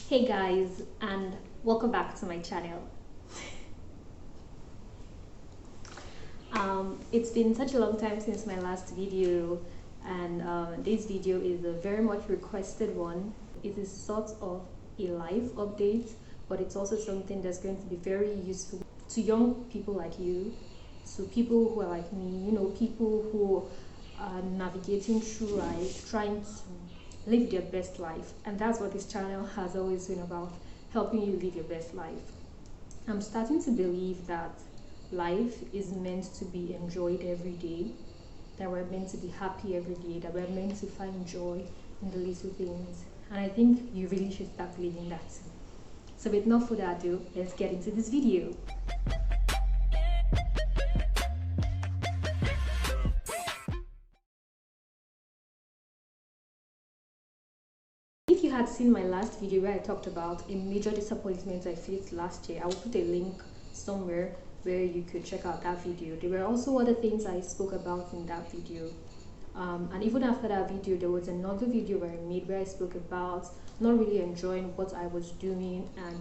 Hey guys, and welcome back to my channel. It's been such a long time since my last video, and this video is a very much requested one. It is sort of a life update, but it's also something that's going to be very useful to young people like you, to people who are like me, people who are navigating through life, trying to live their best life. And that's what this channel has always been about, helping you live your best life. I'm starting to believe that life is meant to be enjoyed every day, that we're meant to be happy every day, that we're meant to find joy in the little things. And I think you really should start believing that too. So with no further ado, let's get into this video. If you had seen my last video where I talked about a major disappointment I faced last year, I will put a link somewhere where you could check out that video. There were also other things I spoke about in that video. And even after that video, there was another video where I made where I spoke about not really enjoying what I was doing and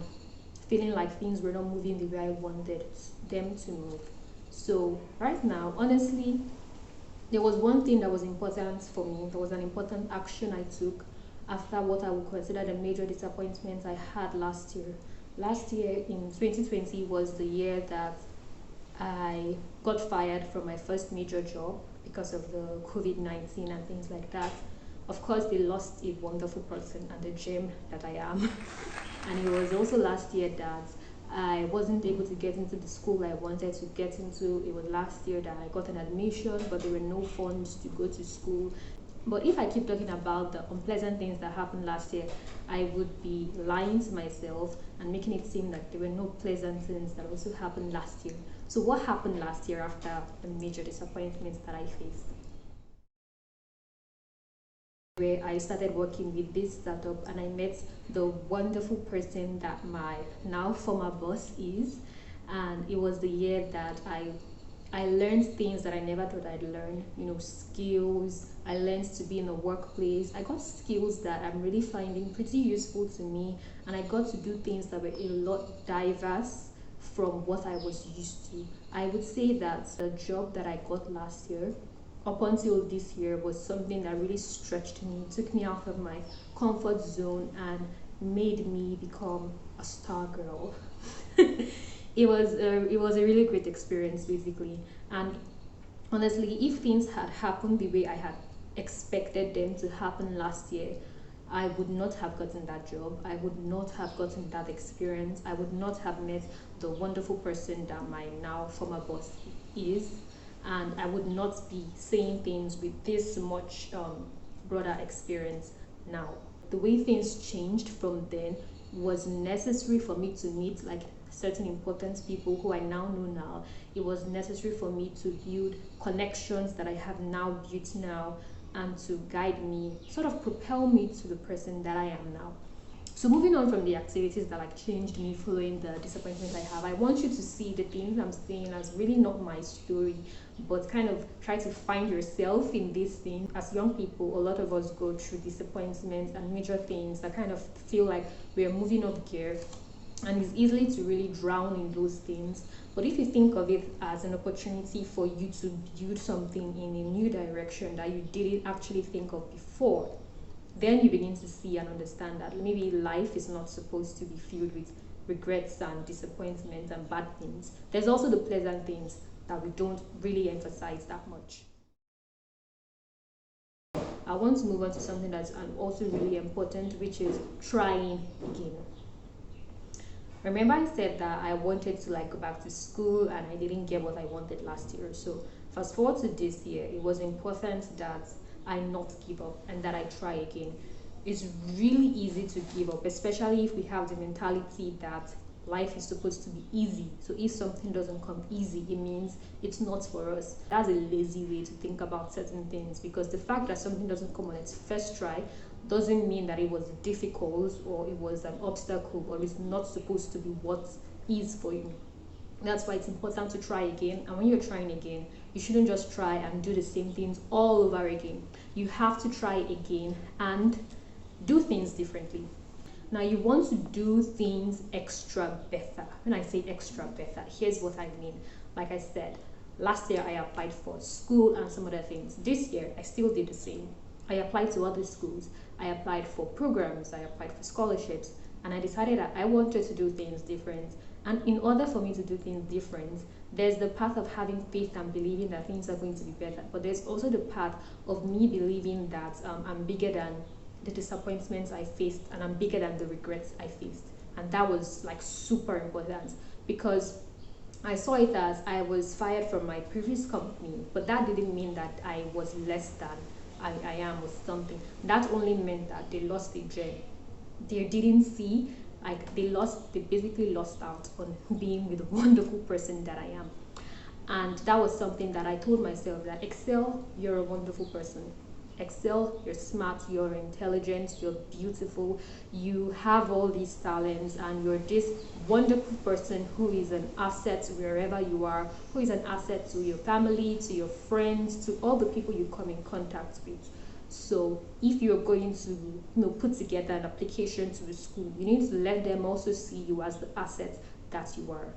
feeling like things were not moving the way I wanted them to move. So right now, honestly, there was one thing that was important for me. There was an important action I took after what I would consider the major disappointments I had last year. Last year in 2020 was the year that I got fired from my first major job because of the COVID-19 and things like that. Of course, they lost a wonderful person and the gem that I am. And it was also last year that I wasn't able to get into the school I wanted to get into. It was last year that I got an admission, but there were no funds to go to school. But if I keep talking about the unpleasant things that happened last year, I would be lying to myself and making it seem like there were no pleasant things that also happened last year. So what happened last year after the major disappointments that I faced? Where I started working with this startup and I met the wonderful person that my now former boss is. And it was the year that I learned things that I never thought I'd learn, skills. I learned to be in a workplace. I got skills that I'm really finding pretty useful to me, and I got to do things that were a lot diverse from what I was used to. I would say that the job that I got last year, up until this year, was something that really stretched me, took me out of my comfort zone, and made me become a star girl. It was a really great experience, basically. And honestly, if things had happened the way I had expected them to happen last year, I would not have gotten that job. I would not have gotten that experience. I would not have met the wonderful person that my now former boss is, and I would not be saying things with this much broader experience now. The way things changed from then was necessary for me to meet certain important people who I now know now. It was necessary for me to build connections that I have now built now, and to guide me, sort of propel me to the person that I am now. So moving on from the activities that changed me following the disappointments I have, I want you to see the things I'm saying as really not my story, but kind of try to find yourself in these things. As young people, a lot of us go through disappointments and major things that kind of feel like we're moving up gear, and it's easy to really drown in those things. But if you think of it as an opportunity for you to build something in a new direction that you didn't actually think of before, then you begin to see and understand that maybe life is not supposed to be filled with regrets and disappointments and bad things. There's also the pleasant things that we don't really emphasize that much. I want to move on to something that's also really important, which is trying again. Remember I said that I wanted to go back to school and I didn't get what I wanted last year. So fast forward to this year, it was important that I not give up and that I try again. It's really easy to give up, especially if we have the mentality that life is supposed to be easy. So if something doesn't come easy, it means it's not for us. That's a lazy way to think about certain things, because the fact that something doesn't come on its first try doesn't mean that it was difficult or it was an obstacle or it's not supposed to be what is for you. That's why it's important to try again. And when you're trying again, you shouldn't just try and do the same things all over again. You have to try again and do things differently. Now you want to do things extra better. When I say extra better, here's what I mean. Like I said, last year I applied for school and some other things. This year I still did the same. I applied to other schools. I applied for programs. I applied for scholarships. And I decided that I wanted to do things different. And in order for me to do things different, there's the path of having faith and believing that things are going to be better. But there's also the path of me believing that I'm bigger than the disappointments I faced, and I'm bigger than the regrets I faced. And that was like super important, because I saw it as I was fired from my previous company, but that didn't mean that I was less than I am with something. That only meant that they lost a gem. They didn't see, like they basically lost out on being with the wonderful person that I am. And that was something that I told myself, that Excel, you're a wonderful person. Excel, you're smart, you're intelligent, you're beautiful, you have all these talents, and you're this wonderful person who is an asset wherever you are, who is an asset to your family, to your friends, to all the people you come in contact with. So if you're going to put together an application to the school, you need to let them also see you as the asset that you are.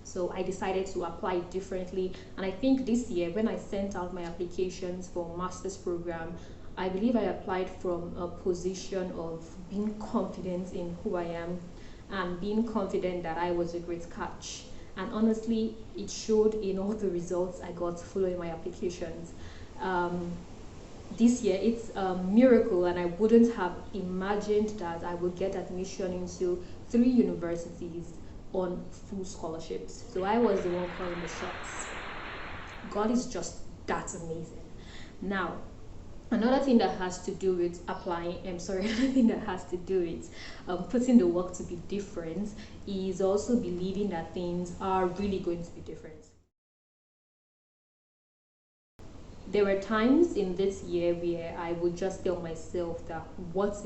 So I decided to apply differently, and I think this year when I sent out my applications for master's program, I believe I applied from a position of being confident in who I am and being confident that I was a great catch. And honestly, it showed in all the results I got following my applications. This year it's a miracle, and I wouldn't have imagined that I would get admission into 3 universities on full scholarships. So I was the one calling the shots. God is just that amazing. Now, another thing that has to do with another thing that has to do with putting the work to be different is also believing that things are really going to be different. There were times in this year where I would just tell myself that what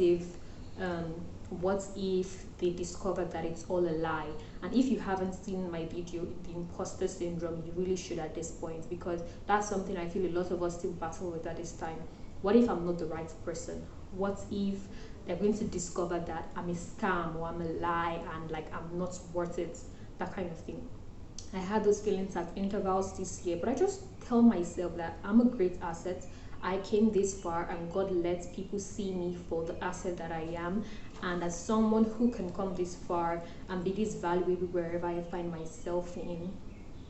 if they discovered that it's all a lie? And if you haven't seen my video, the imposter syndrome, you really should at this point, because that's something I feel a lot of us still battle with at this time. What if I'm not the right person? What if they're going to discover that I'm a scam or I'm a lie and like I'm not worth it? That kind of thing. I had those feelings at intervals this year, but I just tell myself that I'm a great asset. I came this far, and God lets people see me for the asset that I am, and as someone who can come this far and be this valuable wherever I find myself in.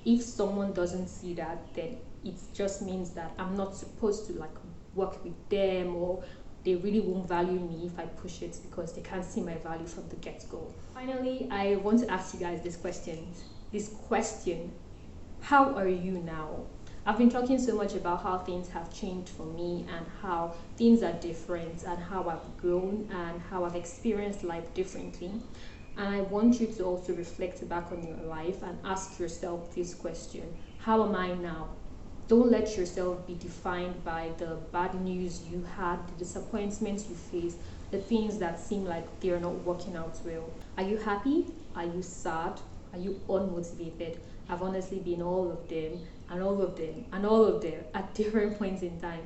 If someone doesn't see that, then it just means that I'm not supposed to like work with them, or they really won't value me if I push it because they can't see my value from the get-go. Finally, I want to ask you guys this question: how are you now? I've been talking so much about how things have changed for me and how things are different and how I've grown and how I've experienced life differently. And I want you to also reflect back on your life and ask yourself this question: how am I now? Don't let yourself be defined by the bad news you had, the disappointments you faced, the things that seem like they're not working out well. Are you happy? Are you sad? Are you unmotivated? I've honestly been all of them and all of them and all of them at different points in time,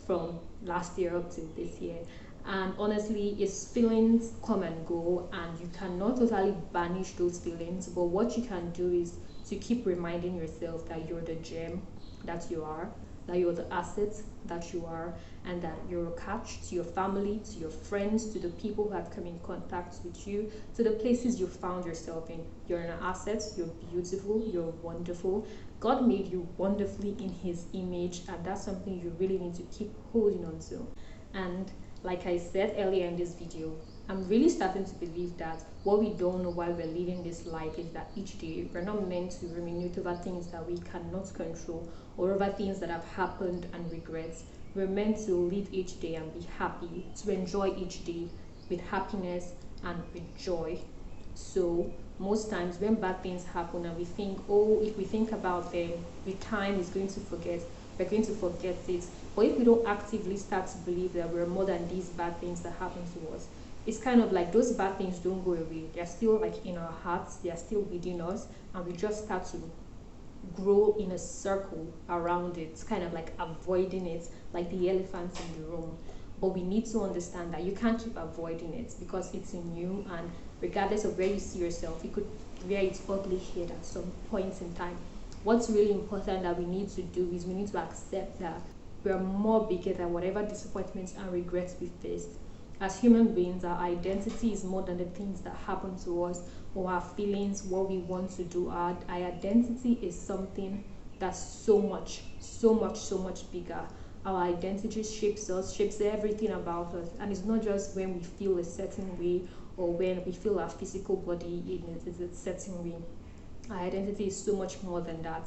from last year up to this year. And honestly, it's feelings come and go, and you cannot totally banish those feelings, but what you can do is to keep reminding yourself that you're the gem that you are, that you're the asset that you are, and that you're a catch to your family, to your friends, to the people who have come in contact with you, to the places you found yourself in. You're an asset, you're beautiful, you're wonderful. God made you wonderfully in His image, and that's something you really need to keep holding on to. And like I said earlier in this video, I'm really starting to believe that what we don't know while we're living this life is that each day we're not meant to ruminate over things that we cannot control, or over things that have happened and regrets. We're meant to live each day and be happy, to enjoy each day with happiness and with joy. So most times when bad things happen and we think, oh, if we think about them, with time is going to forget, we're going to forget it. But if we don't actively start to believe that we're more than these bad things that happen to us, it's kind of like those bad things don't go away. They're still like in our hearts, they're still within us, and we just start to grow in a circle around it. It's kind of like avoiding it, like the elephants in the room. but we need to understand that you can't keep avoiding it because it's in you, and regardless of where you see yourself, you could wear its ugly head at some point in time. What's really important that we need to do is we need to accept that we are more bigger than whatever disappointments and regrets we faced. As human beings, our identity is more than the things that happen to us or our feelings, what we want to do. Our identity is something that's so much bigger. Our identity shapes us, shapes everything about us, and it's not just when we feel a certain way or when we feel our physical body in a certain way. Our identity is so much more than that,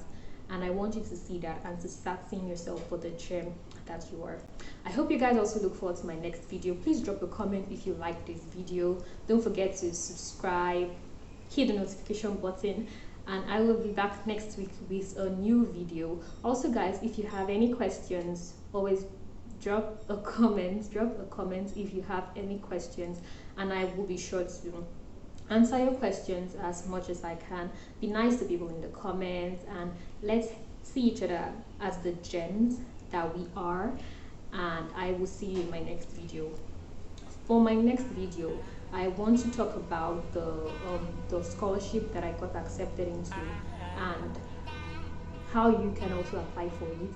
and I want you to see that and to start seeing yourself for the gem that you are. I hope you guys also look forward to my next video. Please drop a comment if you like this video. Don't forget to subscribe, hit the notification button, and I will be back next week with a new video. Also guys, if you have any questions, always drop a comment if you have any questions, and I will be sure to answer your questions as much as I can. Be nice to people in the comments, and let's see each other as the gems that we are, and I will see you in my next video. For my next video, I want to talk about the scholarship that I got accepted into and how you can also apply for it.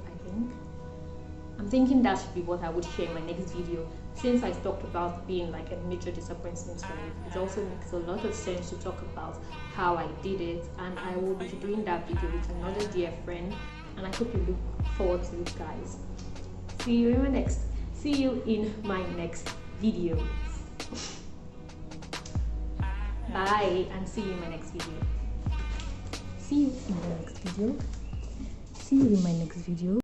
I'm thinking that should be what I would share in my next video. Since I talked about being like a major disappointment for me, it also makes a lot of sense to talk about how I did it, and I will be doing that video with another dear friend, and I hope you look forward to it guys. See you in my next video. Bye, and see you in my next video. See you in my next video.